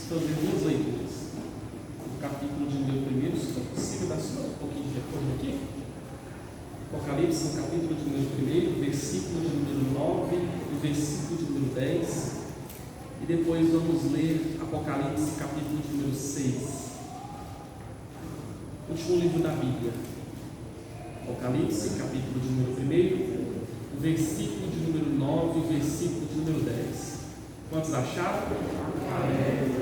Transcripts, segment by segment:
fazer duas leituras. O capítulo de número 1, se for possível, dá só um pouquinho de retorno aqui. Apocalipse, no capítulo de número 1, versículo de número 9 e versículo de número 10. E depois vamos ler Apocalipse, capítulo de número 6. Último livro da Bíblia. Apocalipse, capítulo de número 1, versículo de número 9 e versículo de número 10. Quantos acharam? Amém.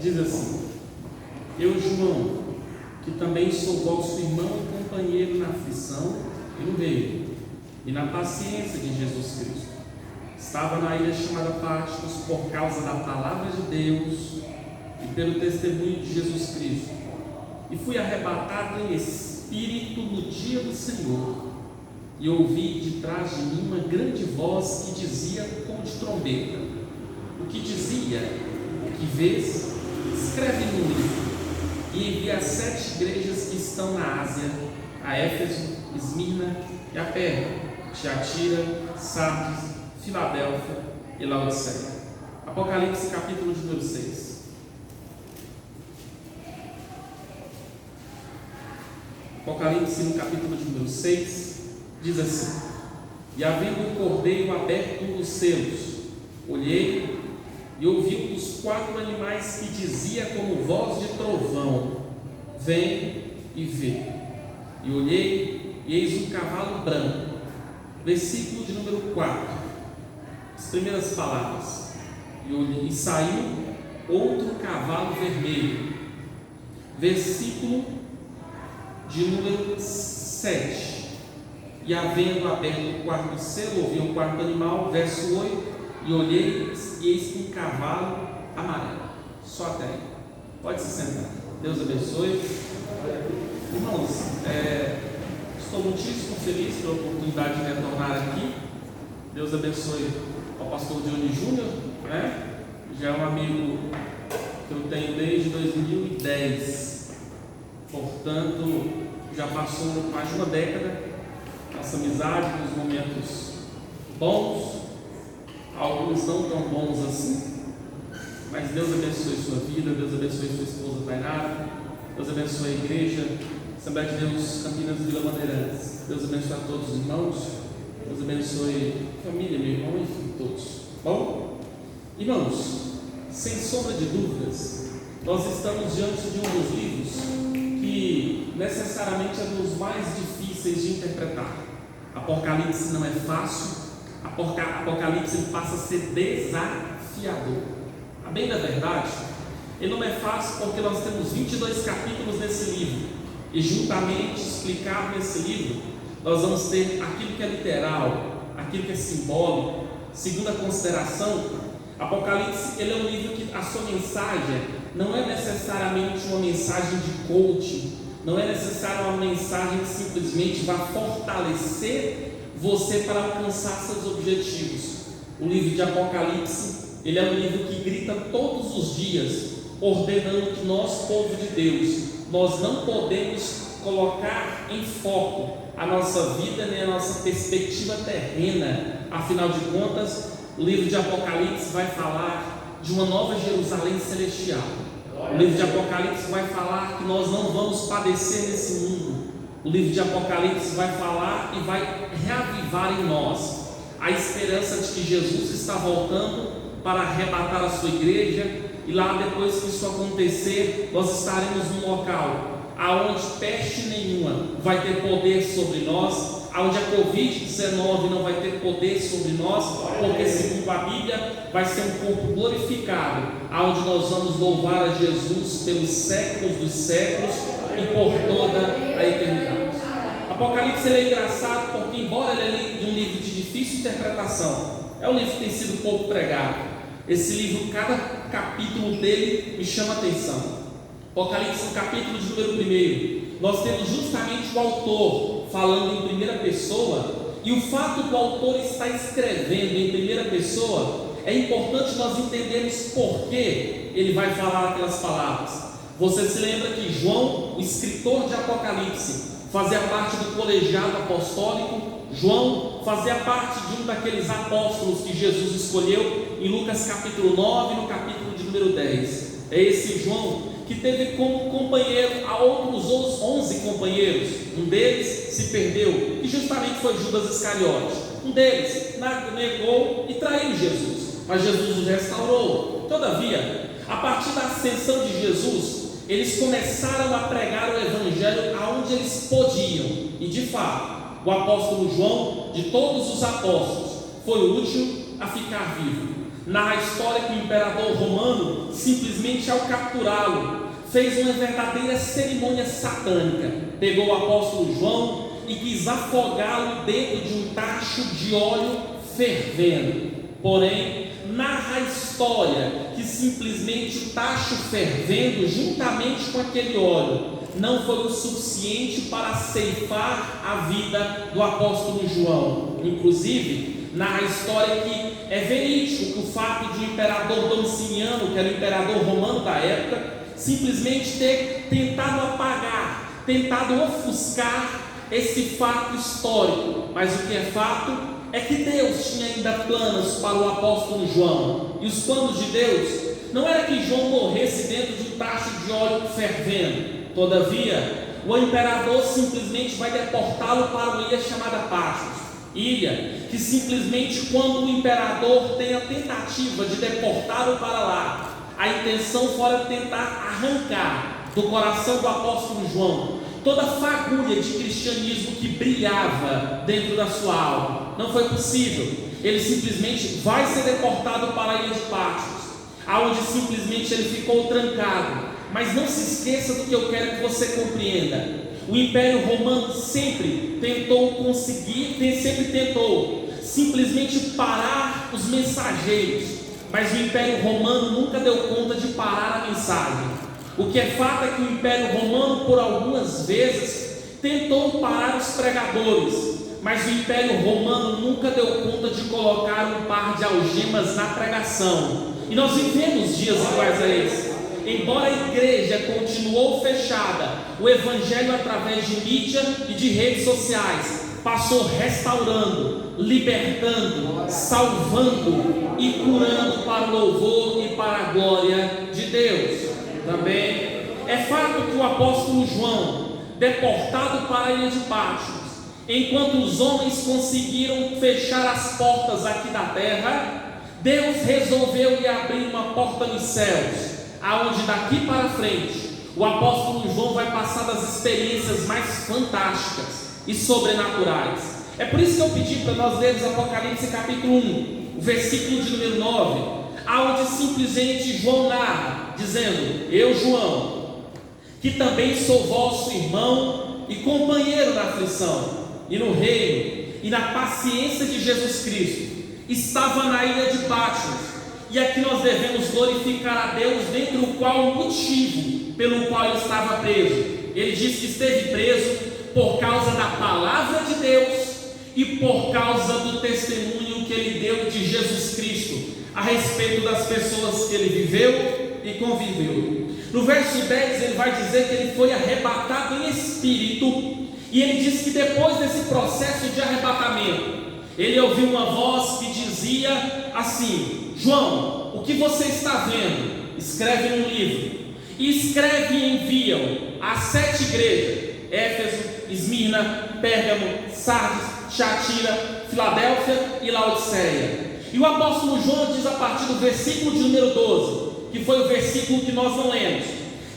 Diz assim: Eu, João, que também sou vosso irmão e companheiro na aflição e no meio, e na paciência de Jesus Cristo, estava na ilha chamada Patmos por causa da palavra de Deus e pelo testemunho de Jesus Cristo, e fui arrebatado em espírito no dia do Senhor, e ouvi de trás de mim uma grande voz que dizia como de trombeta, o que dizia: o que vês, escreve no livro, e envia as 7 igrejas que estão na Ásia, a Éfeso, Esmirna e a Pérgamo, Tiatira, Sardes, Filadélfia e Laodiceia. Apocalipse, capítulo de número 6. Apocalipse, no capítulo de número 6, diz assim: E havendo um cordeiro aberto os selos, olhei e ouvi um dos 4 animais que dizia como voz de trovão: Vem e vê. E olhei, e eis um cavalo branco. Versículo de número 4, as primeiras palavras: E saiu outro cavalo vermelho. Versículo de número 7: E havendo aberto o 4º selo, ouvi um 4º animal. Verso 8: E olhei, e eis um cavalo amarelo. Só até aí. Pode se sentar. Deus abençoe. Irmãos, estou muitíssimo feliz pela oportunidade de retornar aqui. Deus abençoe ao pastor Johnny Júnior, né? Já é um amigo que eu tenho desde 2010. Portanto, já passou mais de uma década. Nossa amizade, nos momentos bons, alguns não tão bons assim, mas Deus abençoe sua vida, Deus abençoe sua esposa Tainara, Deus abençoe a igreja, Assembleia de Deus, Campinas, Vila Bandeirantes. Deus abençoe a todos os irmãos, Deus abençoe a família, meu irmão, enfim, todos. Bom, irmãos, sem sombra de dúvidas, nós estamos diante de um dos livros que necessariamente é dos mais difíceis de interpretar. Apocalipse não é fácil. Apocalipse passa a ser desafiador. A bem da verdade, ele não é fácil porque nós temos 22 capítulos nesse livro, e juntamente explicado nesse livro, nós vamos ter aquilo que é literal, aquilo que é simbólico. Segundo a consideração, Apocalipse ele é um livro que a sua mensagem não é necessariamente uma mensagem de coaching, não é necessariamente uma mensagem que simplesmente vai fortalecer você para alcançar seus objetivos. O livro de Apocalipse, ele é um livro que grita todos os dias, ordenando que nós, povo de Deus, nós não podemos colocar em foco a nossa vida nem a nossa perspectiva terrena. Afinal de contas, o livro de Apocalipse vai falar de uma nova Jerusalém celestial. O livro de Apocalipse vai falar que nós não vamos padecer nesse mundo. O livro de Apocalipse vai falar e vai reavivar em nós a esperança de que Jesus está voltando para arrebatar a sua igreja, e lá depois que isso acontecer, nós estaremos num local aonde peste nenhuma vai ter poder sobre nós, aonde a Covid-19 não vai ter poder sobre nós, porque segundo a Bíblia vai ser um corpo glorificado, aonde nós vamos louvar a Jesus pelos séculos dos séculos e por toda a eternidade. Apocalipse ele é engraçado porque, embora ele é um livro de difícil interpretação, é um livro que tem sido pouco pregado. Esse livro, cada capítulo dele me chama a atenção. Apocalipse, no capítulo de número 1, nós temos justamente o autor falando em primeira pessoa, e o fato do autor estar escrevendo em primeira pessoa, é importante nós entendermos por que ele vai falar aquelas palavras. Você se lembra que João, o escritor de Apocalipse, fazia parte do colegiado apostólico. João fazia parte de um daqueles apóstolos que Jesus escolheu em Lucas capítulo 9, no capítulo de número 10. É esse João que teve como companheiro a outros 11 companheiros. Um deles se perdeu, que justamente foi Judas Iscariote. Um deles negou e traiu Jesus, mas Jesus os restaurou. Todavia, a partir da ascensão de Jesus, eles começaram a pregar o Evangelho aonde eles podiam. E de fato, o apóstolo João, de todos os apóstolos, foi o último a ficar vivo. Narra a história que o imperador romano, simplesmente ao capturá-lo, fez uma verdadeira cerimônia satânica. Pegou o apóstolo João e quis afogá-lo dentro de um tacho de óleo fervendo. Porém, narra a história que simplesmente o tacho fervendo juntamente com aquele óleo não foi o suficiente para ceifar a vida do apóstolo João. Inclusive, narra a história que é verídico o fato de o imperador Domiciano, que era o imperador romano da época, simplesmente ter tentado apagar, tentado ofuscar esse fato histórico. Mas o que é fato é que Deus tinha ainda planos para o apóstolo João, e os planos de Deus não era que João morresse dentro de um tacho de óleo fervendo. Todavia, o imperador simplesmente vai deportá-lo para uma ilha chamada Patmos, ilha que simplesmente, quando o imperador tem a tentativa de deportá-lo para lá, a intenção fora tentar arrancar do coração do apóstolo João toda a fagulha de cristianismo que brilhava dentro da sua alma. Não foi possível. Ele simplesmente vai ser deportado para a ilha de Patmos, aonde simplesmente ele ficou trancado. Mas não se esqueça do que eu quero que você compreenda. O Império Romano sempre tentou simplesmente parar os mensageiros, mas o Império Romano nunca deu conta de parar a mensagem. O que é fato é que o Império Romano, por algumas vezes, tentou parar os pregadores, mas o Império Romano nunca deu conta de colocar um par de algemas na pregação. E nós vivemos dias iguais a esse. Embora a igreja continuou fechada, o Evangelho, através de mídia e de redes sociais, passou restaurando, libertando, salvando e curando para o louvor e para a glória de Deus. Também é fato que o apóstolo João, deportado para a ilha de Patmos, enquanto os homens conseguiram fechar as portas aqui da terra, Deus resolveu lhe abrir uma porta nos céus, aonde daqui para frente o apóstolo João vai passar das experiências mais fantásticas e sobrenaturais. É por isso que eu pedi para nós lermos Apocalipse capítulo 1, o versículo de número 9, aonde simplesmente João narra, dizendo: eu, João, que também sou vosso irmão e companheiro na aflição e no reino e na paciência de Jesus Cristo, estava na ilha de Patmos, e aqui nós devemos glorificar a Deus, dentro do qual o motivo pelo qual ele estava preso. Ele diz que esteve preso por causa da palavra de Deus e por causa do testemunho que ele deu de Jesus Cristo a respeito das pessoas que ele viveu e conviveu. No verso 10 ele vai dizer que ele foi arrebatado em espírito, e ele diz que depois desse processo de arrebatamento, ele ouviu uma voz que dizia assim: João, o que você está vendo? Escreve num livro, e escreve e envia-o às 7 igrejas: Éfeso, Esmirna, Pérgamo, Sardes, Tiatira, Filadélfia e Laodiceia. E o apóstolo João diz a partir do versículo de número 12, que foi o versículo que nós não lemos,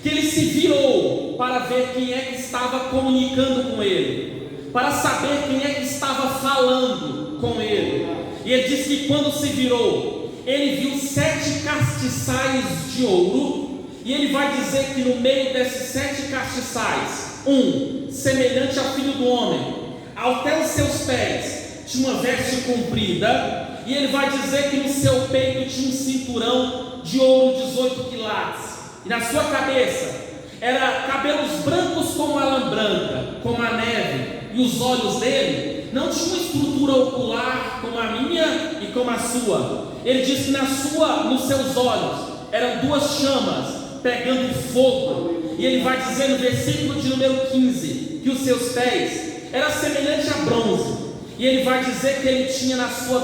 que ele se virou para ver quem é que estava comunicando com ele, para saber quem é que estava falando com ele. E ele diz que quando se virou, ele viu 7 castiçais de ouro, e ele vai dizer que no meio desses 7 castiçais, um semelhante ao filho do homem, até os seus pés tinha uma veste comprida, e ele vai dizer que no seu peito tinha um cinturão de ouro 18 quilates, e na sua cabeça era cabelos brancos como a lã branca, como a neve, e os olhos dele não tinham uma estrutura ocular como a minha e como a sua. Ele diz que nos seus olhos eram 2 chamas pegando fogo, e ele vai dizer no versículo de número 15 que os seus pés eram semelhantes a bronze, e ele vai dizer que ele tinha na sua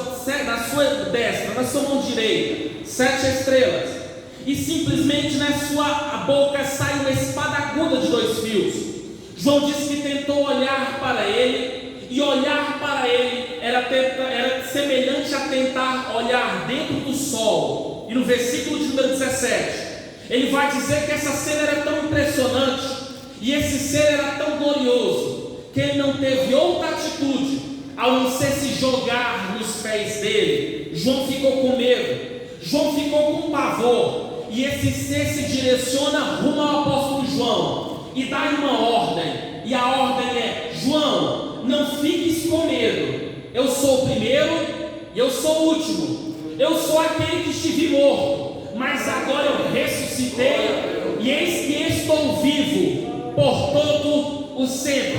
destra, na sua mão direita, 7 estrelas, e simplesmente na sua boca sai uma espada aguda de 2 fios. João diz que tentou olhar para ele, e olhar para ele era semelhante a tentar olhar dentro do sol. E no versículo de número 17, ele vai dizer que essa cena era tão impressionante, e esse ser era tão glorioso, que ele não teve outra atitude ao não ser se jogar nos pés dele. João ficou com medo, João ficou com pavor, e esse ser se direciona rumo ao apóstolo João e dá uma ordem, e a ordem é: João, não fiques com medo, eu sou o primeiro e eu sou o último, eu sou aquele que estive morto, mas agora eu ressuscitei, e eis que estou vivo por todo o sempre.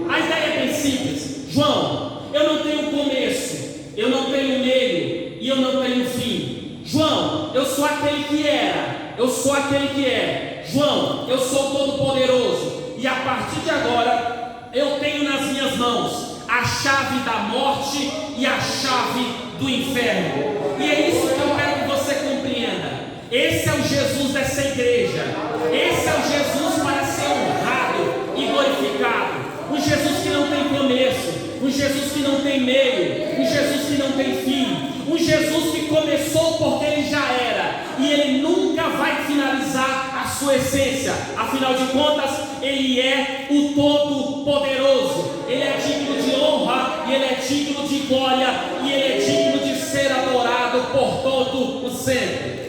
A ideia é bem simples: João, eu não tenho começo, eu não tenho meio e eu não tenho fim. João, eu sou aquele que era, eu sou aquele que é. João, eu sou todo-poderoso, e a partir de agora eu tenho nas minhas mãos a chave da morte e a chave do inferno. E é isso que eu quero que você compreenda. Esse é o Jesus dessa igreja, esse é o Jesus para ser honrado e glorificado. Um Jesus que não tem começo, um Jesus que não tem meio, um Jesus que não tem fim, um Jesus que começou porque ele já era, e ele nunca vai finalizar a sua essência. Afinal de contas, ele é o Todo-Poderoso, ele é digno de honra, e ele é digno de glória, e ele é digno de ser adorado por todo o sempre.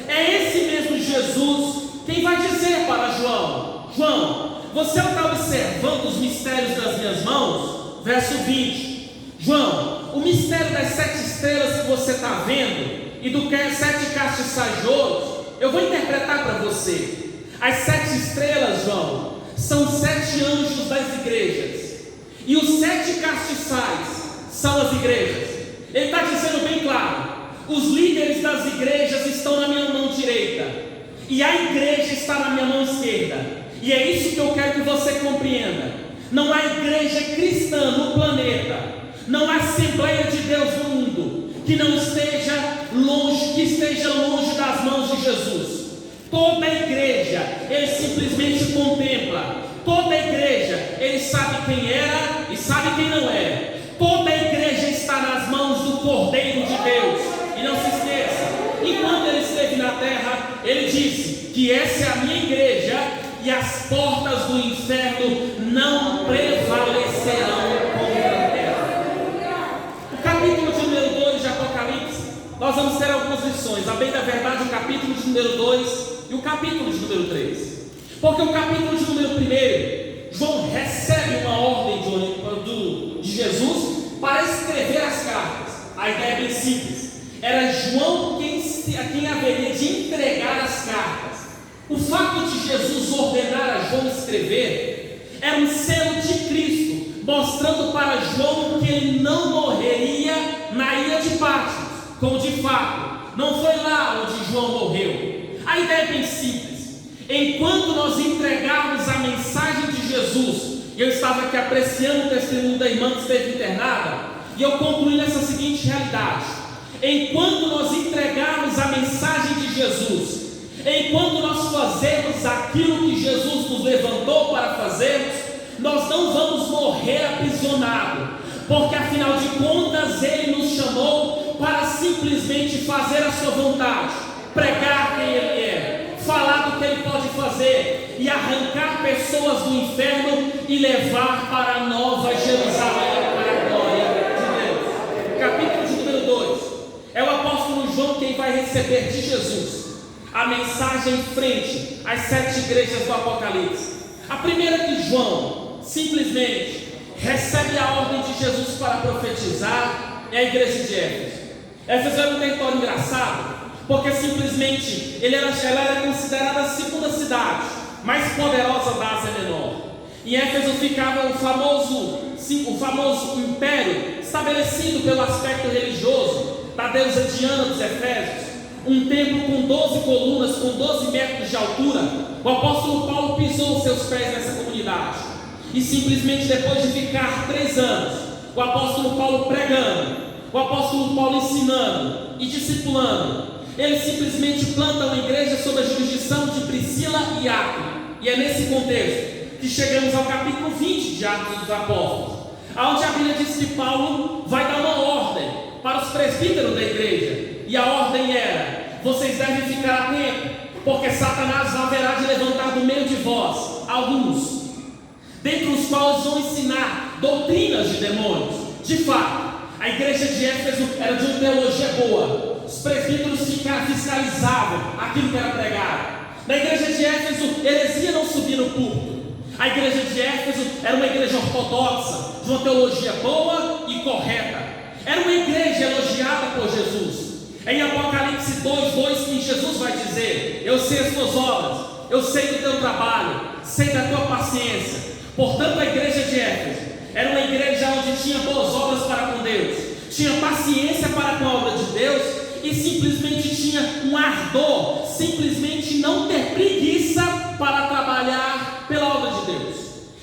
É esse mesmo Jesus quem vai dizer para João: João, você não está observando os mistérios das minhas mãos? Verso 20: João, o mistério das 7 estrelas que você está vendo, e do que 7 castiçais de ouro, eu vou interpretar para você. As 7 estrelas, João, são 7 anjos das igrejas, e os 7 castiçais são as igrejas. Ele está dizendo bem claro: os líderes das igrejas estão na minha mão direita, e a igreja está na minha mão esquerda. E é isso que eu quero que você compreenda. Não há igreja cristã no planeta, não há Assembleia de Deus no mundo que não esteja longe, que esteja longe das mãos de Jesus. Toda a igreja ele simplesmente contempla. Toda a igreja ele sabe quem era e sabe quem não é. Toda a igreja está nas mãos do Cordeiro de Deus. E não se esqueça, enquanto ele esteve na terra, ele disse que essa é a minha igreja, e as portas do inferno não prevalecerão contra ela. O capítulo de número 2 de Apocalipse, nós vamos ter algumas lições. A bem da verdade, o capítulo de número 2 e o capítulo de número 3. Porque o capítulo de número 1, João recebe uma ordem de Jesus para escrever as cartas. A ideia é bem simples: era João quem haveria de entregar as cartas. O fato de Jesus ordenar a João escrever era um selo de Cristo, mostrando para João que ele não morreria na ilha de Patmos, como de fato não foi lá onde João morreu. A ideia é bem simples: enquanto nós entregarmos a mensagem de Jesus, eu estava aqui apreciando o testemunho da irmã que esteve internada, e eu concluí nessa seguinte realidade: enquanto nós entregarmos a mensagem de Jesus, enquanto nós fazemos aquilo que Jesus nos levantou para fazermos, nós não vamos morrer aprisionados, porque afinal de contas Ele nos chamou para simplesmente fazer a sua vontade, pregar quem Ele é, falar do que Ele pode fazer, e arrancar pessoas do inferno e levar para a nova Jerusalém, para a glória de Deus. Capítulo de número 2, é o apóstolo João quem vai receber de Jesus a mensagem frente às 7 igrejas do Apocalipse. A primeira que João simplesmente recebe a ordem de Jesus para profetizar é a igreja de Éfeso. Éfeso era um território engraçado, porque simplesmente ela era considerada a segunda cidade mais poderosa da Ásia Menor. Em Éfeso ficava o famoso império estabelecido pelo aspecto religioso da deusa Diana dos Efésios. Um templo com 12 colunas, com 12 metros de altura. O apóstolo Paulo pisou os seus pés nessa comunidade, e simplesmente depois de ficar 3 anos, o apóstolo Paulo pregando, o apóstolo Paulo ensinando e discipulando, ele simplesmente planta uma igreja sob a jurisdição de Priscila e Áquila. E é nesse contexto que chegamos ao capítulo 20 de Atos dos Apóstolos, onde a Bíblia diz que Paulo vai dar uma ordem para os presbíteros da igreja. E a ordem era: vocês devem ficar atentos, porque Satanás haverá de levantar do meio de vós alguns, dentre os quais vão ensinar doutrinas de demônios. De fato, a igreja de Éfeso era de uma teologia boa. Os presbíteros fiscalizavam aquilo que era pregado. Na igreja de Éfeso, heresia não subia no púlpito. A igreja de Éfeso era uma igreja ortodoxa, de uma teologia boa e correta. Era uma igreja elogiada por Jesus. Em Apocalipse 2:2, que Jesus vai dizer: eu sei as tuas obras, eu sei do teu trabalho, sei da tua paciência. Portanto, a igreja de Éfeso era uma igreja onde tinha boas obras para com Deus, tinha paciência para com a obra de Deus e simplesmente tinha um ardor, simplesmente não ter preguiça para trabalhar pela obra de Deus.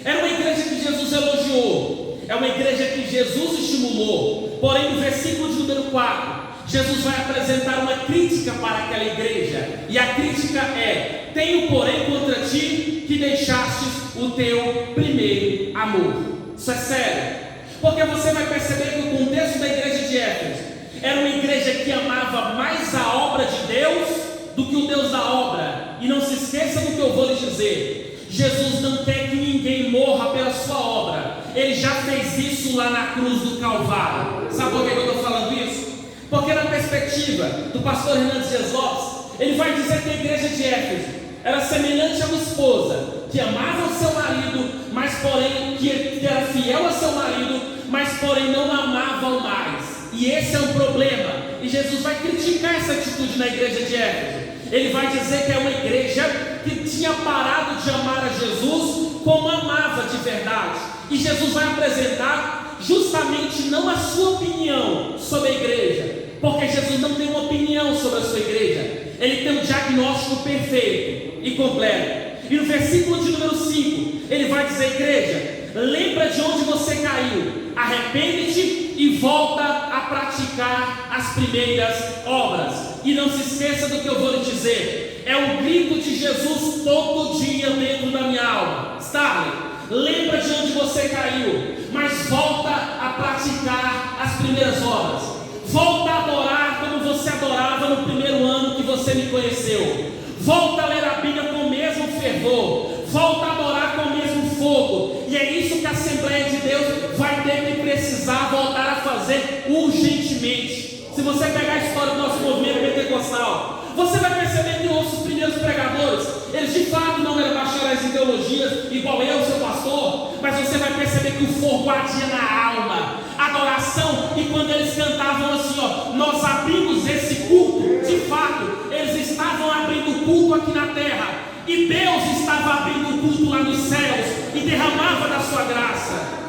Era uma igreja que Jesus elogiou, é uma igreja que Jesus estimulou. Porém, no versículo de número 4, Jesus vai apresentar uma crítica para aquela igreja, e a crítica é: tenho porém contra ti que deixastes o teu primeiro amor. Isso é sério, porque você vai perceber que o contexto da igreja de Éfeso era uma igreja que amava mais a obra de Deus do que o Deus da obra. E não se esqueça do que eu vou lhes dizer: Jesus não quer que ninguém morra pela sua obra. Ele já fez isso lá na cruz do Calvário. Sabe por que eu estou falando isso? Porque na perspectiva do pastor Hernandes Dias Lopes, ele vai dizer que a igreja de Éfeso era semelhante a uma esposa que amava o seu marido, mas porém que era fiel ao seu marido, mas porém não amava-o mais. E esse é um problema, e Jesus vai criticar essa atitude na igreja de Éfeso. Ele vai dizer que é uma igreja que tinha parado de amar a Jesus como amava de verdade. E Jesus vai apresentar justamente não a sua opinião sobre a igreja, porque Jesus não tem uma opinião sobre a sua igreja. Ele tem um diagnóstico perfeito e completo. E no versículo de número 5, ele vai dizer: igreja, lembra de onde você caiu, arrepende-te e volta a praticar as primeiras obras. E não se esqueça do que eu vou lhe dizer: é o grito de Jesus todo dia dentro da minha alma. Starley, lembra de onde você caiu, mas volta a praticar as primeiras obras. Volta a adorar como você adorava no primeiro ano que você me conheceu. Volta a ler a Bíblia com o mesmo fervor. Volta a adorar com o mesmo fogo. E é isso que a Assembleia de Deus vai ter que precisar voltar a fazer urgentemente. Se você pegar a história do nosso movimento pentecostal, você vai perceber que os primeiros pregadores, eles de fato não eram bacharéis em teologia, igual eu, seu pastor, mas você vai perceber que o fogo ardia na alma, adoração. E quando eles cantavam assim, nós abrimos esse culto, de fato, eles estavam abrindo culto aqui na terra, e Deus estava abrindo culto lá nos céus, e derramava da sua graça.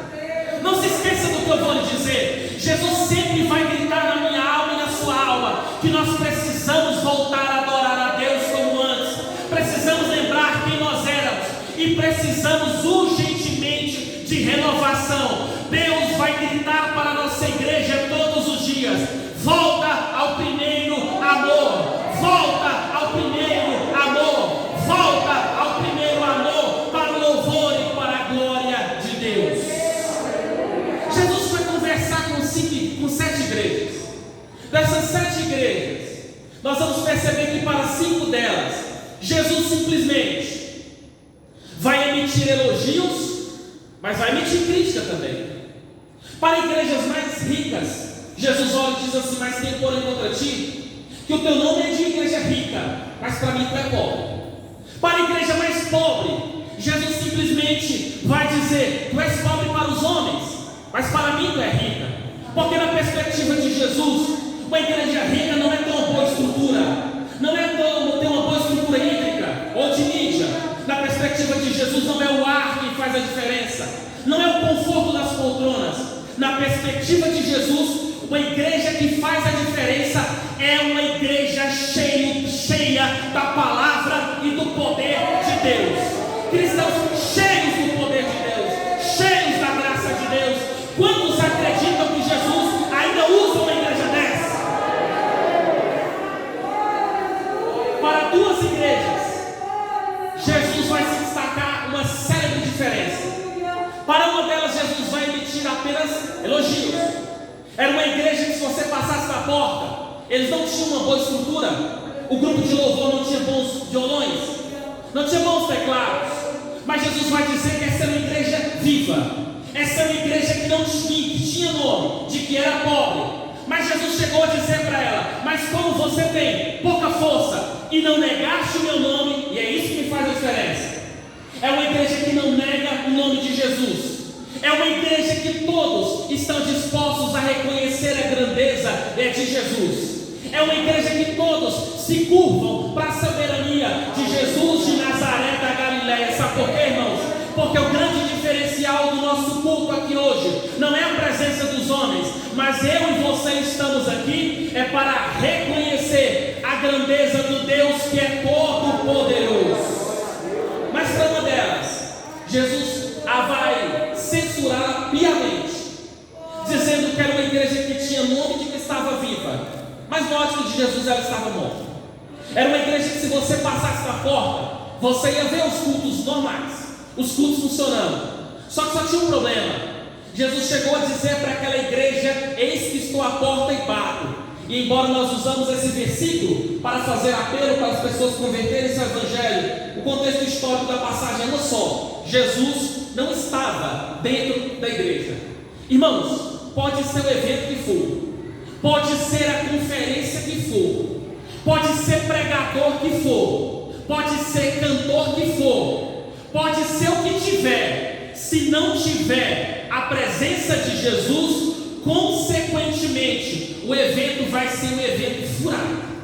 Não se esqueça do que eu vou lhe dizer: Jesus sempre vai gritar na minha alma e na sua alma que nós precisamos voltar a adorar a Deus como antes. Precisamos lembrar quem nós éramos e precisamos urgentemente de renovação. Deus vai gritar para a nossa igreja todos os dias: volta ao primeiro amor, volta ao primeiro amor, volta ao primeiro amor, para o louvor e para a glória de Deus. Jesus foi conversar com 7 igrejas. Dessas 7 igrejas, nós vamos perceber que para 5 delas, Jesus simplesmente vai emitir elogios, mas vai emitir crítica também. Para igrejas mais ricas, Jesus olha e diz assim: mas tem porém contra ti que o teu nome é de igreja rica, mas para mim tu é pobre. Para a igreja mais pobre, Jesus simplesmente vai dizer: tu és pobre para os homens, mas para mim tu é rica. Porque na perspectiva de Jesus, uma igreja rica não é ter uma boa estrutura, não é ter uma boa estrutura hídrica ou de mídia. Na perspectiva de Jesus, não é o ar que faz a diferença, não é o conforto das poltronas. Na perspectiva de Jesus, uma igreja que faz a diferença é uma igreja cheia da palavra e do poder de Deus. Cristãos cheios do poder de Deus, cheios da graça de Deus. Quantos acreditam que Jesus ainda usa uma igreja dessa? elogios. Era uma igreja que, se você passasse na porta, eles não tinham uma boa estrutura. O grupo de louvor não tinha bons violões, não tinha bons teclados. Mas Jesus vai dizer que essa é uma igreja viva. Essa é uma igreja que não tinha nome, de que era pobre. Mas Jesus chegou a dizer para ela: mas como você tem pouca força e não negaste o meu nome, e é isso que me faz a diferença. É uma igreja que não nega o nome de Jesus. É uma igreja que todos estão dispostos a reconhecer a grandeza de Jesus. É uma igreja que todos se curvam para a soberania de Jesus de Nazaré da Galileia. Sabe por quê, irmãos? Porque o grande diferencial do nosso culto aqui hoje não é a presença dos homens, mas eu e você estamos aqui para reconhecer a grandeza do Deus que é todo poderoso. Mas para uma delas, Jesus vai censurá-la piamente, dizendo que era uma igreja que tinha nome de que estava viva, mas no ótico de Jesus ela estava morta. Era uma igreja que, se você passasse na porta, você ia ver os cultos normais, os cultos funcionando. Só que só tinha um problema. Jesus chegou a dizer para aquela igreja: eis que estou à porta e bato. E embora nós usamos esse versículo para fazer apelo para as pessoas converterem-se ao Evangelho, o contexto histórico da passagem é um só: Jesus não estava dentro da igreja. Irmãos, pode ser o evento que for, pode ser a conferência que for, pode ser pregador que for, pode ser cantor que for, pode ser o que tiver, se não tiver a presença de Jesus, consequentemente o evento vai ser um evento furado.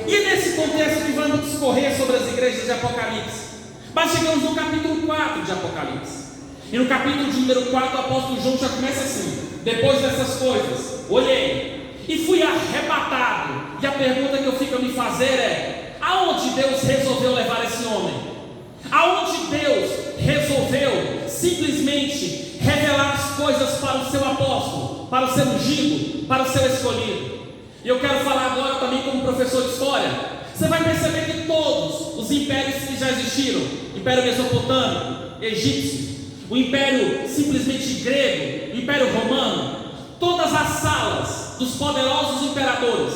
E é nesse contexto que vamos discorrer sobre as igrejas de Apocalipse. Mas chegamos no capítulo 4 de Apocalipse. E no capítulo de número 4, o apóstolo João já começa assim: depois dessas coisas, olhei e fui arrebatado. E a pergunta que eu fico a me fazer é: aonde Deus resolveu levar esse homem? Aonde Deus resolveu simplesmente revelar as coisas para o seu apóstolo, para o seu ungido, para o seu escolhido? E eu quero falar agora também como professor de história. Você vai perceber que todos os impérios que já existiram, Império Mesopotâmico, Egípcio, o Império simplesmente grego, o Império Romano, todas as salas dos poderosos imperadores,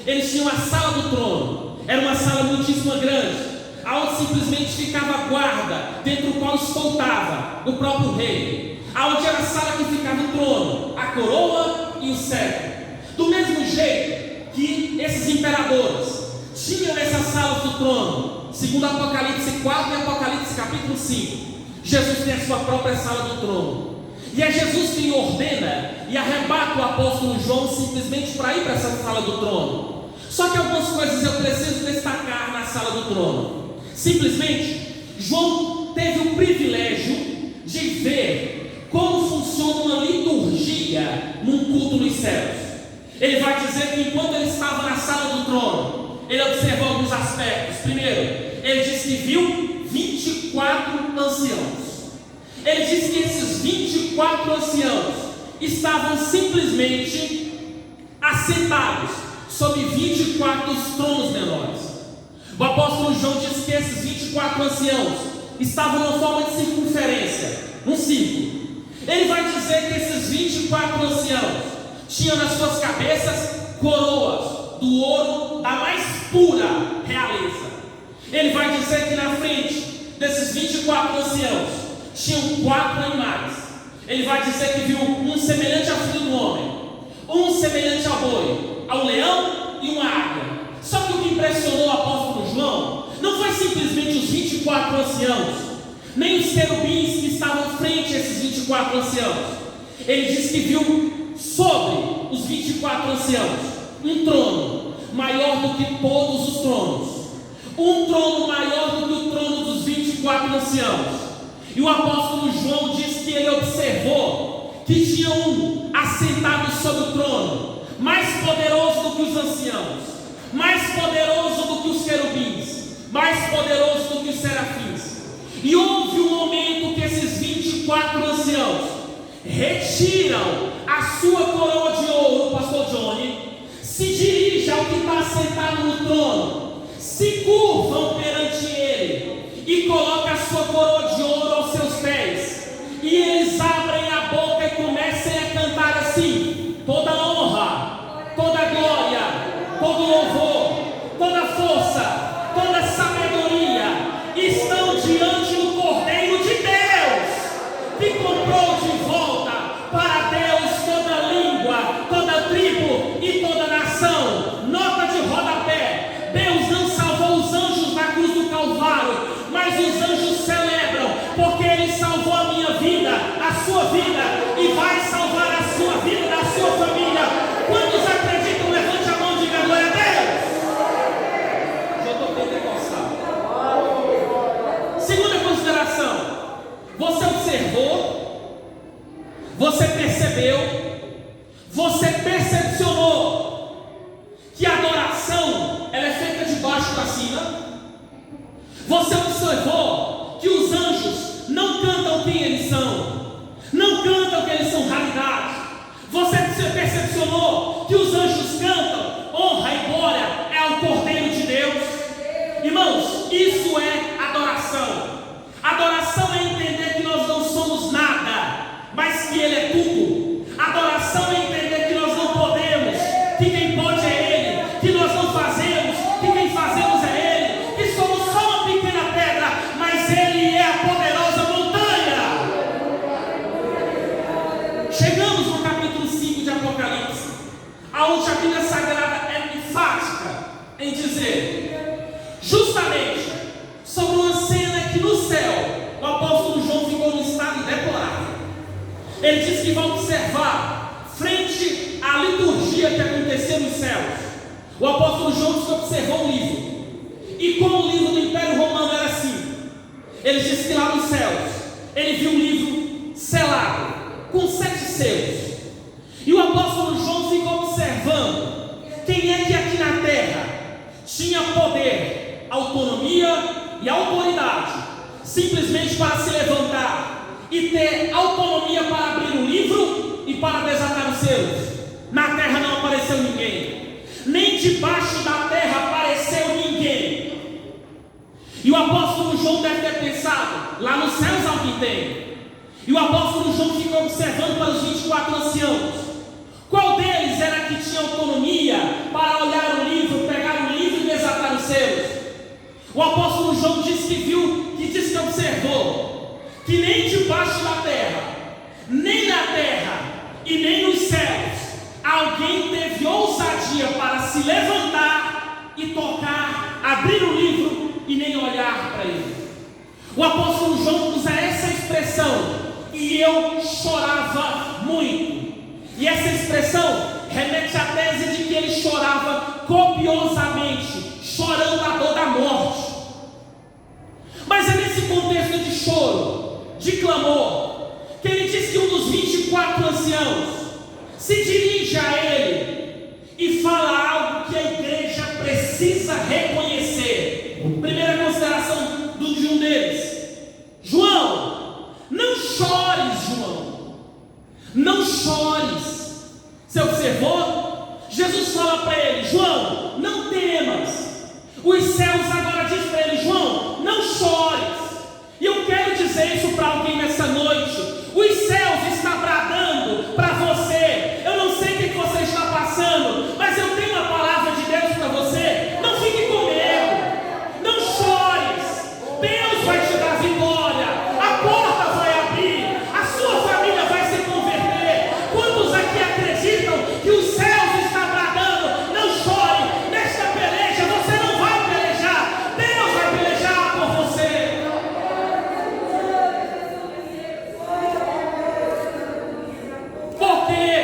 eles tinham a sala do trono. Era uma sala muitíssimo grande, aonde simplesmente ficava a guarda, dentro do qual escoltava o próprio rei, aonde era a sala que ficava o trono, a coroa e o cetro. Do mesmo jeito que esses imperadores tinham essas salas do trono, segundo Apocalipse 4 e Apocalipse capítulo 5, Jesus tem a sua própria sala do trono. E é Jesus quem ordena e arrebata o apóstolo João simplesmente para ir para essa sala do trono. Só que algumas coisas eu preciso destacar na sala do trono. Simplesmente, João teve o privilégio de ver como funciona uma liturgia num culto nos céus. Ele vai dizer que enquanto ele estava na sala do trono, ele observou alguns aspectos. Primeiro, ele disse que viu 24 anciãos. Ele disse que esses 24 anciãos estavam simplesmente assentados sobre 24 tronos menores. O apóstolo João diz que esses 24 anciãos estavam numa forma de circunferência, um círculo. Ele vai dizer que esses 24 anciãos tinham nas suas cabeças coroas do ouro da mais pura realeza. Ele vai dizer que na frente desses 24 anciãos tinham 4 animais. Ele vai dizer que viu um semelhante ao filho do homem, um semelhante ao boi, ao leão e uma águia. Só que o que impressionou o apóstolo João não foi simplesmente os 24 anciãos, nem os querubins que estavam frente a esses 24 anciãos. Ele disse que viu sobre os 24 anciãos um trono maior do que todos os tronos, um trono maior do que o trono dos 24 anciãos. E o apóstolo João diz que ele observou que tinha um assentado sobre o trono, mais poderoso do que os anciãos, mais poderoso do que os querubins, mais poderoso do que os serafins. E houve um momento que esses 24 anciãos retiram a sua coroa de ouro, pastor Johnny, se dirige ao que está sentado no trono, se curvam perante ele e colocam a sua coroa de ouro aos seus pés, e eles abrem a boca e começam que quem pode é Ele, que nós não fazemos, que quem fazemos é Ele, que somos só uma pequena pedra, mas Ele é a poderosa montanha. Chegamos no capítulo 5 de Apocalipse, aonde a Bíblia Sagrada é enfática em dizer justamente sobre uma cena que no céu o apóstolo João ficou num estado deplorável. Ele diz que vai observar frente à liturgia que acontecia nos céus. O apóstolo João disse que observou um livro, e como o livro do Império Romano era assim, ele disse que lá nos céus ele viu um livro selado com 7 selos. E o apóstolo João ficou observando quem é que aqui na terra tinha poder, autonomia e autoridade simplesmente para se levantar e ter autonomia para abrir um livro e para desatar os selos. Na terra não apareceu ninguém, nem debaixo da terra apareceu ninguém. E o apóstolo João deve ter pensado, lá nos céus alguém tem. E o apóstolo João ficou observando para os 24 anciãos, qual deles era que tinha autonomia para olhar o livro, pegar o livro e desatar os selos. O apóstolo João disse que viu, que disse que observou, que nem debaixo da terra, nem na terra e nem nos céus, alguém teve ousadia para se levantar e tocar, abrir o livro e nem olhar para ele. O apóstolo João usa essa expressão, e eu chorava muito. E essa expressão remete à tese de que ele chorava copiosamente, chorando a dor da morte. Mas é nesse contexto de choro, de clamor, que ele diz que um dos 24 anciãos se dirige a ele e fala algo que a igreja precisa reconhecer. Primeira consideração de um deles: João, não chores, João, não chores. Você observou? Jesus fala para ele: João, não temas. Os céus agora dizem para ele: João, não chores. E eu quero dizer isso para alguém nessa noite. Os céus estão bradando para você. Eu não sei o que você está passando, mas eu tenho a palavra de Deus para você. Não fique com medo, não chores. Deus vai te dar vitória, a porta vai abrir, a sua família vai se converter. Quantos aqui acreditam que os céus estão bradando? Não chore, nesta peleja você não vai pelejar, Deus vai pelejar por você. Por quê?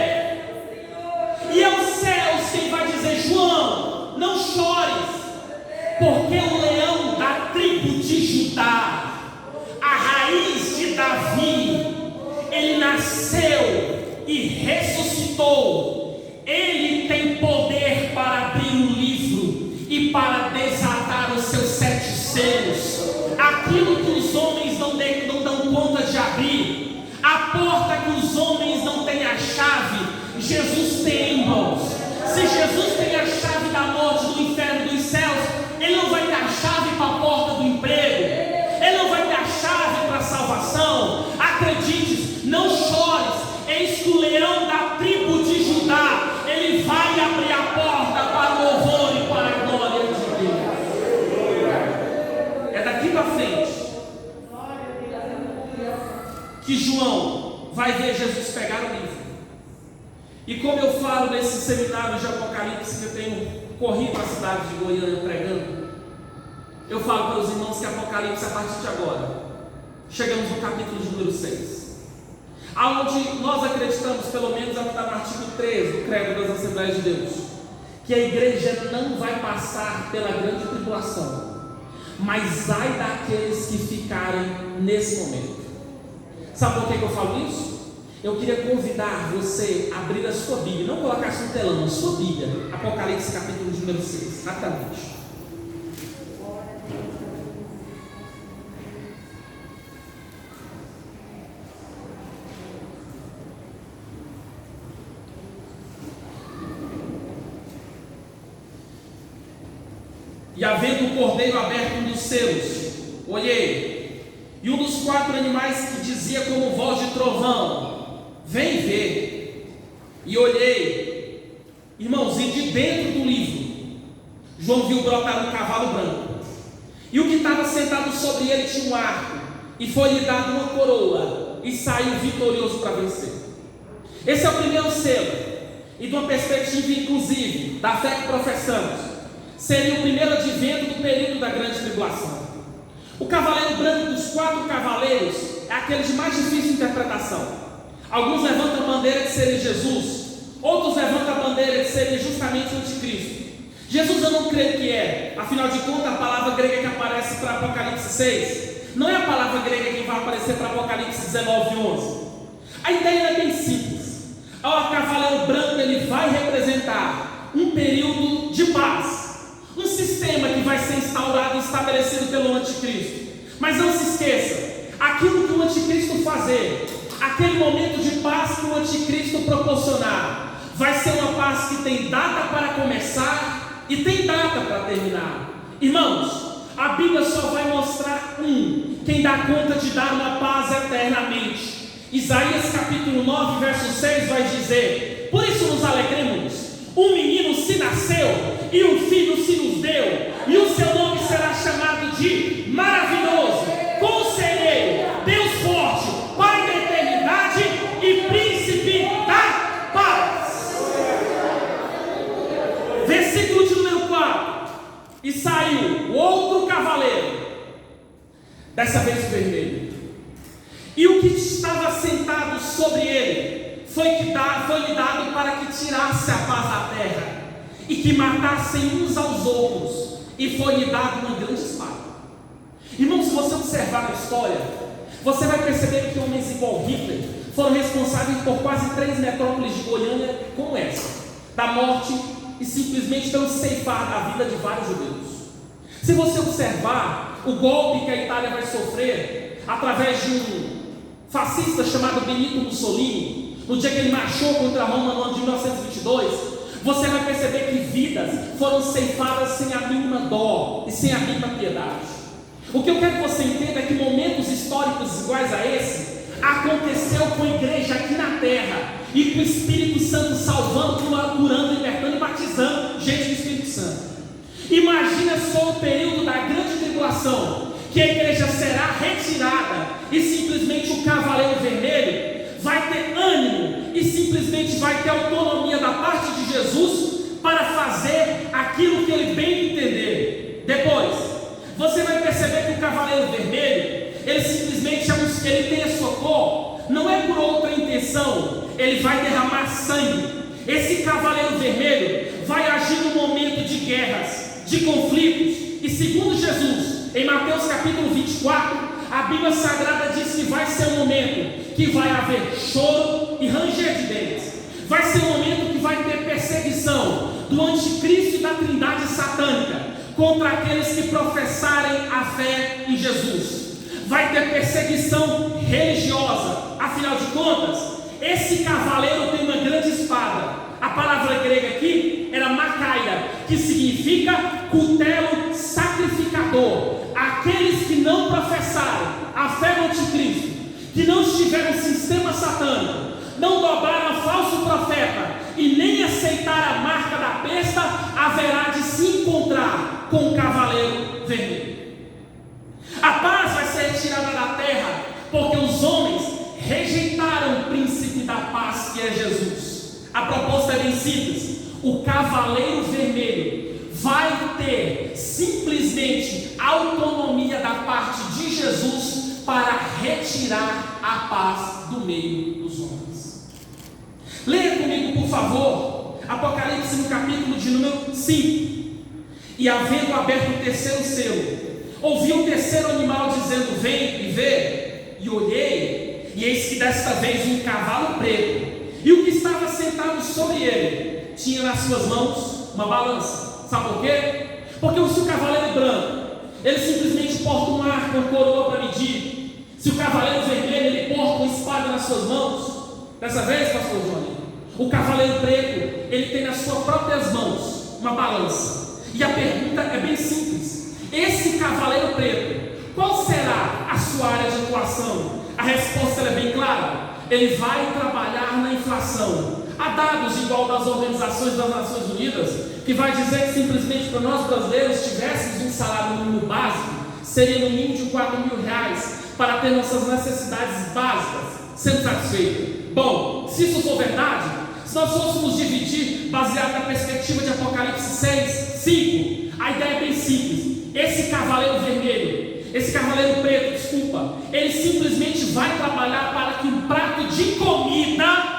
E é os céus quem vai dizer: João, não chores, porque o leão da tribo de Judá, a raiz de Davi, ele nasceu e ressuscitou. Ele tem poder para abrir um livro e para desatar os seus 7 selos. Aquilo que os homens não dão conta de abrir, a porta que os homens não têm a chave, Jesus tem, irmãos. Se Jesus tem a chave da morte, do inferno, dos céus, Ele não vai ter a chave para a porta do emprego, Ele não vai ter a chave para a salvação. Acredite, não chores. Eis que o leão da tribo de Judá, ele vai abrir a porta para o louvor e para a glória de Deus. É daqui para frente que João vai ver Jesus pegar o livro. E como eu falo nesse seminário de Apocalipse que eu tenho corrido a cidade de Goiânia pregando, eu falo para os irmãos que Apocalipse, a partir de agora, chegamos no capítulo de número 6, aonde nós acreditamos, pelo menos está no artigo 3 do Credo das Assembleias de Deus, que a igreja não vai passar pela grande tribulação, mas ai daqueles que ficarem nesse momento. Sabe por que eu falo isso? Eu queria convidar você a abrir a sua Bíblia, não colocar isso no telão, a sua Bíblia, Apocalipse capítulo de número 6, rapidamente. E havendo o cordeiro aberto um dos selos, olhei, e um dos 4 animais que dizia como voz de trovão: vem ver. E olhei, irmãos, e dentro do livro, João viu brotar um cavalo branco, e o que estava sentado sobre ele tinha um arco, e foi-lhe dado uma coroa, e saiu vitorioso para vencer. Esse é o primeiro selo, e de uma perspectiva inclusive da fé que professamos, seria o primeiro advento do período da grande tribulação. O cavaleiro branco dos 4 cavaleiros é aquele de mais difícil interpretação. Alguns levantam a bandeira de ser Jesus, outros levantam a bandeira de ser justamente o anticristo. Jesus eu não creio que é, afinal de contas a palavra grega que aparece para Apocalipse 6 não é a palavra grega que vai aparecer para Apocalipse 19 e 11. A ideia é bem simples. O cavaleiro branco ele vai representar um período de paz, um sistema que vai ser instaurado e estabelecido pelo anticristo. Mas não se esqueça, aquilo que o anticristo fazer, aquele momento de paz que o anticristo proporcionar, vai ser uma paz que tem data para começar e tem data para terminar. Irmãos, a Bíblia só vai mostrar quem dá conta de dar uma paz eternamente. Isaías capítulo 9, verso 6 vai dizer: por isso nos alegremos, um menino se nasceu, e um filho se nos deu, e o seu nome será chamado de Maravilhoso, Conselheiro, Deus Forte, Pai da Eternidade e Príncipe da Paz. Versículo de número 4. E saiu o outro cavaleiro, dessa vez vermelho, e o que estava sentado sobre ele foi-lhe dado para que tirasse a paz da terra, e que matassem uns aos outros, e foi-lhe dado uma grande espada. Irmão, se você observar a história, você vai perceber que homens igual Hitler foram responsáveis por quase 3 metrópoles de Goiânia como essa, da morte e simplesmente pelo ceifar a vida de vários judeus. Se você observar o golpe que a Itália vai sofrer através de um fascista chamado Benito Mussolini, no dia que ele marchou contra Roma no ano de 1922, você vai perceber que vidas foram ceifadas sem a mínima dó e sem a mínima piedade. O que eu quero que você entenda é que momentos históricos iguais a esse aconteceu com a igreja aqui na terra, e com o Espírito Santo salvando, curando, libertando e batizando gente do Espírito Santo. Imagina só o período da grande tribulação, que a igreja será retirada e simplesmente o cavaleiro vermelho vai ter ânimo e simplesmente vai ter autonomia da parte de Jesus para fazer aquilo que ele bem entender. Depois, você vai perceber que o cavaleiro vermelho, ele simplesmente ele tem a sua cor, não é por outra intenção, ele vai derramar sangue. Esse cavaleiro vermelho vai agir no momento de guerras, de conflitos, e segundo Jesus, em Mateus capítulo 24, a Bíblia Sagrada diz que vai ser um momento que vai haver choro e ranger de dentes. Vai ser um momento que vai ter perseguição do anticristo e da trindade satânica contra aqueles que professarem a fé em Jesus. Vai ter perseguição religiosa. Afinal de contas, esse cavaleiro tem uma grande espada. A palavra grega aqui era macaira, que significa cutelo sacrificador. Aqueles que não professaram a fé no anticristo, que não estiveram no sistema satânico, não dobraram a falso profeta e nem aceitaram a marca da besta, haverá de se encontrar com o cavaleiro vermelho. A paz vai ser retirada da terra, porque os homens rejeitaram o príncipe da paz, que é Jesus. A proposta é bem simples: o cavaleiro vermelho vai ter simplesmente autonomia da parte de Jesus para retirar a paz do meio dos homens. Leia comigo, por favor, Apocalipse no capítulo de número 5. E havendo aberto o terceiro selo, ouvi o terceiro animal dizendo: vem e vê. E olhei, e eis que desta vez um cavalo preto, e o que estava sentado sobre ele tinha nas suas mãos uma balança. Sabe por quê? Porque se o cavaleiro é branco, ele simplesmente porta um arco, uma coroa para medir. Se o cavaleiro vermelho, ele porta uma espada nas suas mãos. Dessa vez, pastor Johnny, o cavaleiro preto, ele tem nas suas próprias mãos uma balança. E a pergunta é bem simples: esse cavaleiro preto, qual será a sua área de atuação? A resposta é bem clara: ele vai trabalhar na inflação. Há dados igual das organizações das Nações Unidas, que vai dizer que simplesmente para nós brasileiros tivéssemos um salário mínimo básico, seria no mínimo de R$4.000 para ter nossas necessidades básicas sendo satisfeitas. Bom, se isso for verdade, se nós fôssemos dividir baseado na perspectiva de Apocalipse 6, 5, a ideia é bem simples. Esse cavaleiro vermelho, esse cavaleiro preto, desculpa, ele simplesmente vai trabalhar para que um prato de comida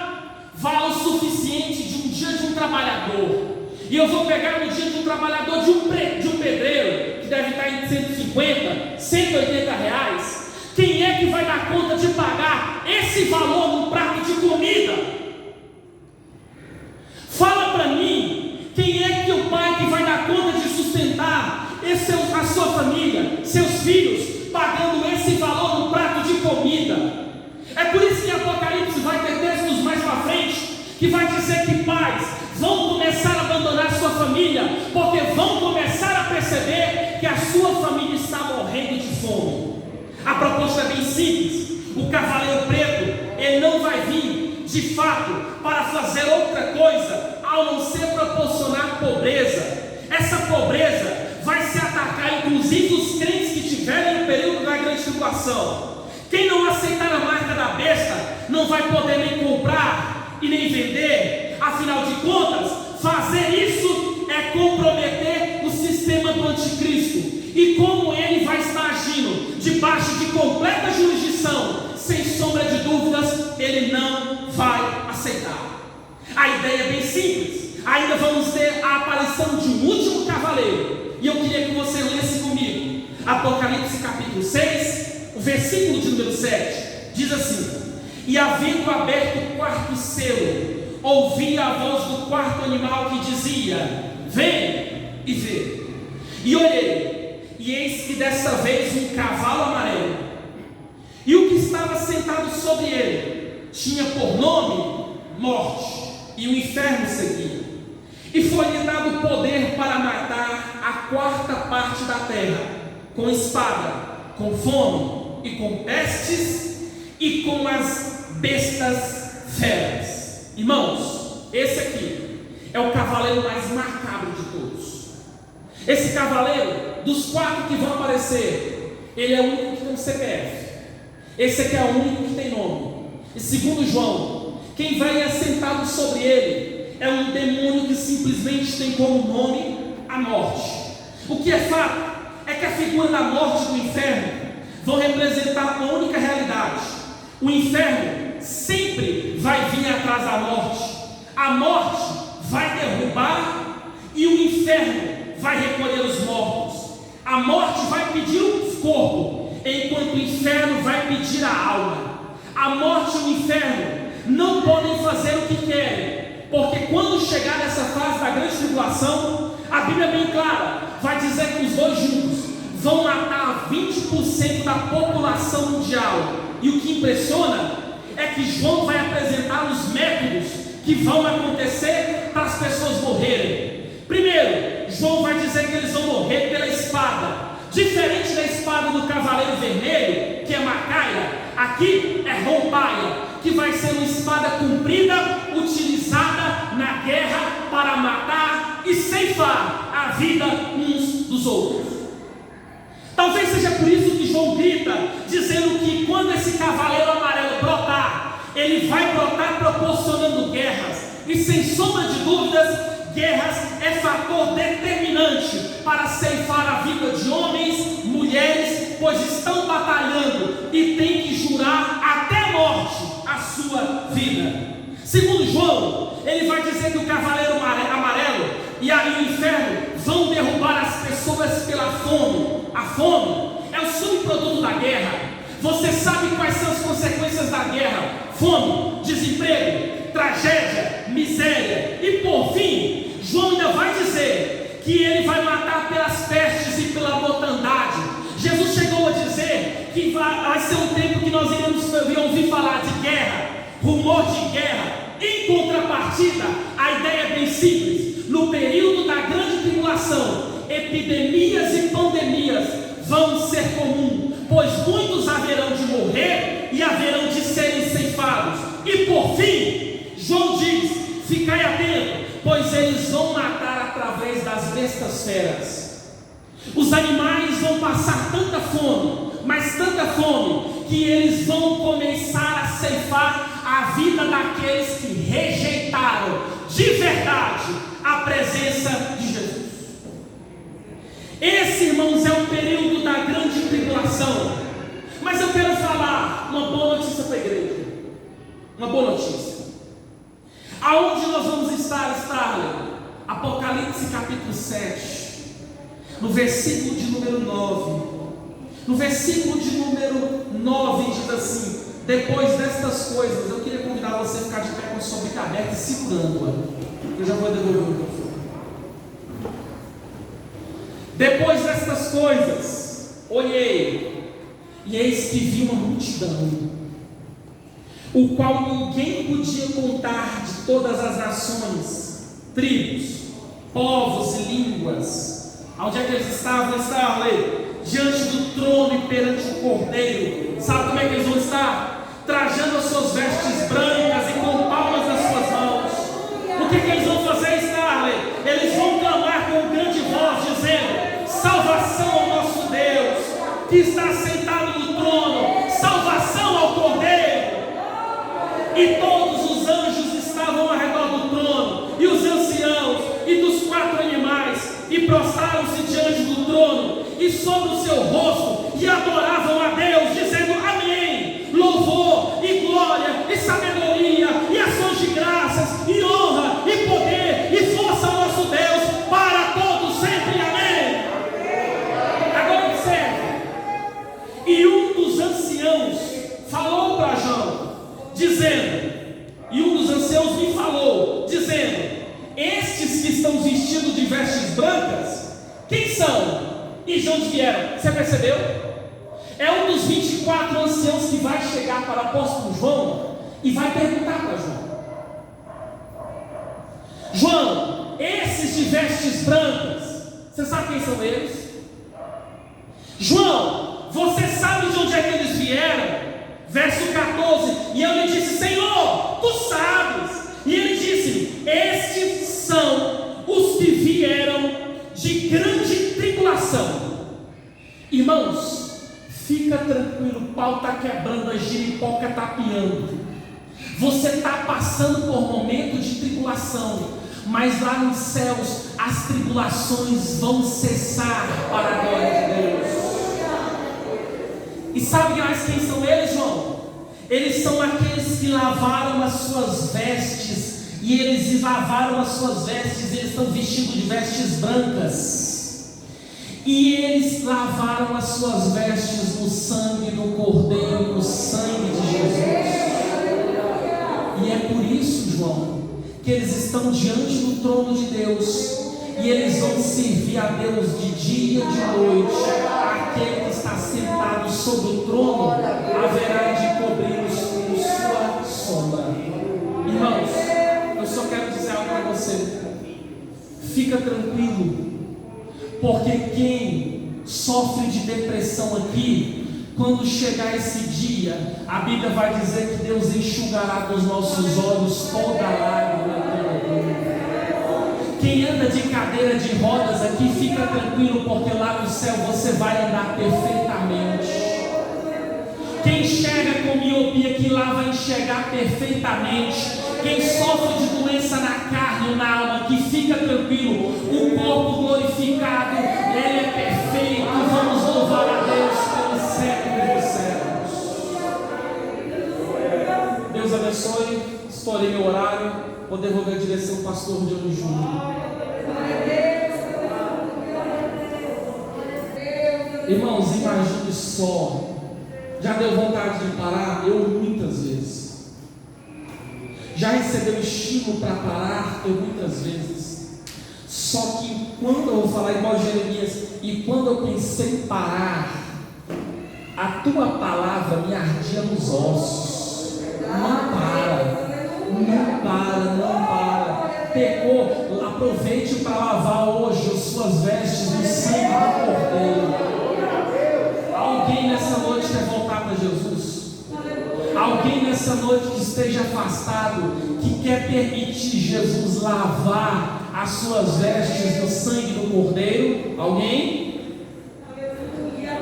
vale o suficiente de um dia de um trabalhador. E eu vou pegar no dia de um trabalhador de um pedreiro, que deve estar em 150, 180 reais. Quem é que vai dar conta de pagar esse valor num prato de comida? Fala para mim, quem é que o pai que vai dar conta de sustentar a sua família, seus filhos, pagando esse valor num prato de comida? É por isso que Apocalipse vai ter textos mais para frente, que vai dizer que pais vão começar a abandonar sua família, porque vão começar a perceber que a sua família está morrendo de fome. A proposta é bem simples. O cavaleiro preto, ele não vai vir de fato para fazer outra coisa ao não ser proporcionar pobreza. Essa pobreza vai se atacar inclusive os crentes que tiverem no período da grande tribulação. Quem não aceitar a marca da besta não vai poder nem comprar e nem vender. Afinal de contas, fazer isso é comprometer o sistema do anticristo. E como ele vai estar agindo debaixo de completa jurisdição, sem sombra de dúvidas, ele não vai aceitar. A ideia é bem simples. Ainda vamos ter a aparição de um último cavaleiro. E eu queria que você lesse comigo Apocalipse capítulo 6, o versículo de número 7. Diz assim: e havendo aberto o quarto selo, ouvi a voz do quarto animal que dizia: vem e vê. E olhei, e eis que desta vez um cavalo amarelo, e o que estava sentado sobre ele tinha por nome Morte, e o inferno seguia. E foi-lhe dado poder para matar a quarta parte da terra, com espada, com fome, e com pestes, e com as bestas feras. Irmãos, esse aqui é o cavaleiro mais macabro de todos. Esse cavaleiro, dos 4 que vão aparecer, ele é o único que tem um CPF. Esse aqui é o único que tem nome. E segundo João, quem vai assentado sobre ele é um demônio que simplesmente tem como nome a morte. O que é fato é que a figura da morte e do inferno vão representar uma única realidade. O inferno sempre vai vir atrás da morte. A morte vai derrubar e o inferno vai recolher os mortos. A morte vai pedir o corpo, enquanto o inferno vai pedir a alma. A morte e o inferno não podem fazer o que querem, porque quando chegar nessa fase da grande tribulação, a Bíblia é bem clara, vai dizer que os dois juntos vão matar 20% da população mundial. E o que impressiona é que João vai apresentar os métodos que vão acontecer para as pessoas morrerem. Primeiro, João vai dizer que eles vão morrer pela espada. Diferente da espada do cavaleiro vermelho, que é Macaia, aqui é Rompaia, que vai ser uma espada comprida, utilizada na guerra para matar e ceifar a vida uns dos outros. Talvez seja por isso que João grita, dizendo que quando esse cavaleiro amarelo brotar, ele vai brotar proporcionando guerras. E sem sombra de dúvidas, guerras é fator determinante para ceifar a vida de homens, mulheres, pois estão batalhando e têm que jurar até a morte a sua vida. Segundo João, ele vai dizer que o cavaleiro amarelo e o inferno vão derrubar as pessoas pela fome. A fome é o subproduto da guerra. Você sabe quais são as consequências da guerra? Fome, desemprego, tragédia, miséria. E por fim, João ainda vai dizer que ele vai matar pelas pestes e pela mortandade. Jesus chegou a dizer que vai ser um tempo que nós iremos ouvir falar de guerra, rumor de guerra. Em contrapartida, a ideia é bem simples. No período da grande tribulação, epidemias e pandemias vão ser comuns, pois muitos haverão de morrer e haverão de serem ceifados. E por fim, João diz ficai atento, pois eles vão matar através das bestas feras. Os animais vão passar tanta fome, mas tanta fome, que eles vão começar a ceifar a vida daqueles que rejeitaram de verdade a presença de Jesus. Esse, irmãos, é o período da grande tribulação. Mas eu quero falar uma boa notícia para a igreja. Uma boa notícia. Aonde nós vamos estar, Starler? Apocalipse capítulo 7, no versículo de número 9. No versículo de número 9 diz assim: depois destas coisas, eu queria convidar você a ficar de pé com a sua Bíblia aberta e segurando-a. Eu já vou devolver o microfone. Depois destas coisas, olhei, e eis que vi uma multidão, o qual ninguém podia contar, de todas as nações, tribos, povos e línguas. Onde é que eles estavam? Estavam diante do trono e perante o Cordeiro. Sabe como é que eles vão estar? Trajando as suas vestes brancas e com palmas nas suas mãos. O que eles vão fazer, Starley? Eles vão clamar com grande voz, dizendo: salvação ao nosso Deus, que está sentado no trono, salvação ao Cordeiro. E todos os anjos estavam ao redor do trono, e os anciãos, e dos 4 animais, e prostraram-se diante do trono, e sobre o seu rosto, e adoravam a Deus, dizendo: amém, louvor, e glória, e sabedoria, e ações de graças, e honra, e poder, e força ao nosso Deus, para todos sempre, amém. Agora observe. E um dos anciãos falou para João, dizendo, e um dos anciãos me falou, dizendo: estes que estão vestidos de vestes brancas, quem são? E de onde vieram? Você percebeu? É um dos 24 anciãos que vai chegar para o apóstolo João e vai perguntar para João: João, esses de vestes brancas, você sabe quem são eles? João, você sabe de onde é que eles vieram? Verso 14, e eu lhe disse: Senhor, tu sabes. E ele disse: estes são os que vieram de grande tribulação. Irmãos, fica tranquilo, o pau está quebrando, a giripoca está piando. Você está passando por momento de tribulação, mas lá nos céus as tribulações vão cessar para a glória de Deus. E sabe mais quem são eles, João? Eles são aqueles que lavaram as suas vestes. E eles lavaram as suas vestes. Eles estão vestidos de vestes brancas. E eles lavaram as suas vestes no sangue do Cordeiro, no sangue de Jesus. E é por isso, João, que eles estão diante do trono de Deus. E eles vão servir a Deus de dia e de noite. Aquele que está sentado sobre o trono haverá de cobri-los com sua sombra. Irmãos, eu só quero dizer algo para você. Fica tranquilo, porque quem sofre de depressão aqui, quando chegar esse dia, a Bíblia vai dizer que Deus enxugará dos nossos olhos toda lágrima. Quem anda de cadeira de rodas aqui, fica tranquilo, porque lá no céu você vai andar perfeitamente. Quem enxerga com miopia aqui, lá vai enxergar perfeitamente. Quem sofre de doença na carne ou na alma, que fica tranquilo, o corpo glorificado, ele é perfeito. Vamos louvar a Deus pelo século dos séculos. Deus abençoe. Estourei meu horário. Vou devolver a direção ao pastor Johnny Júnior. Irmãos, imagine só. Já deu vontade de parar? Eu muitas vezes. Já recebeu estímulo para parar? Eu muitas vezes. Só que quando eu vou falar igual Jeremias, e quando eu pensei em parar, a tua palavra me ardia nos ossos. Não para. Não para, não para. Pecou, aproveite para lavar hoje as suas vestes no sangue do Cordeiro. Alguém nessa noite quer voltar para Jesus? Alguém nessa noite que esteja afastado, que quer permitir Jesus lavar as suas vestes no sangue do Cordeiro? Alguém?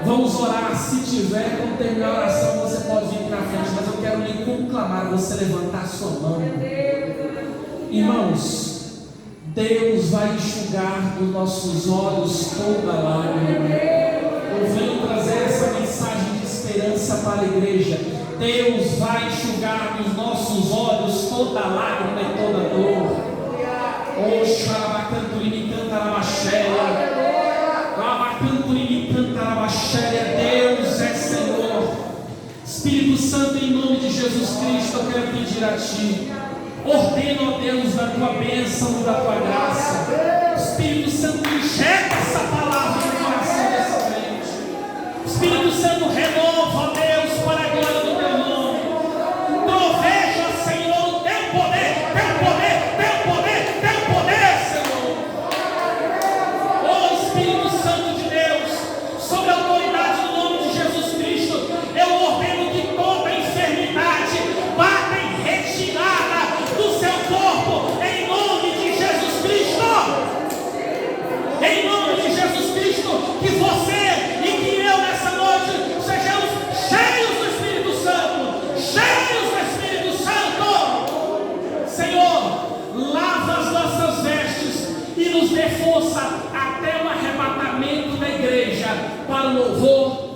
Vamos orar. Se tiver, quando terminar a oração, você pode vir na frente, mas eu quero lhe conclamar você levantar sua mão. Irmãos, Deus vai enxugar dos nossos olhos toda lágrima. Eu venho trazer essa mensagem de esperança para a igreja. Deus vai enxugar dos nossos olhos toda lágrima e toda dor. Deus é Senhor. Espírito Santo, em nome de Jesus Cristo, eu quero pedir a Ti. Ordena, ó Deus, da Tua bênção, da Tua graça. Espírito Santo, injeta essa palavra no coração dessa gente. Espírito Santo, renova, ó Deus, para a glória do Teu nome. Proveja, Senhor, o Teu poder, Teu poder, Teu poder, Teu poder, Senhor. Ó Espírito Santo de Deus, sobre a autoridade do nome de Jesus Cristo, eu ordeno que toda enfermidade bata em retirada do seu corpo, em nome de Jesus Cristo. Em nome de Jesus Cristo, que você e que eu nessa noite sejamos cheios do Espírito Santo, cheios do Espírito Santo. Senhor, lava as nossas vestes e nos dê força até o arrebatamento da igreja para o louvor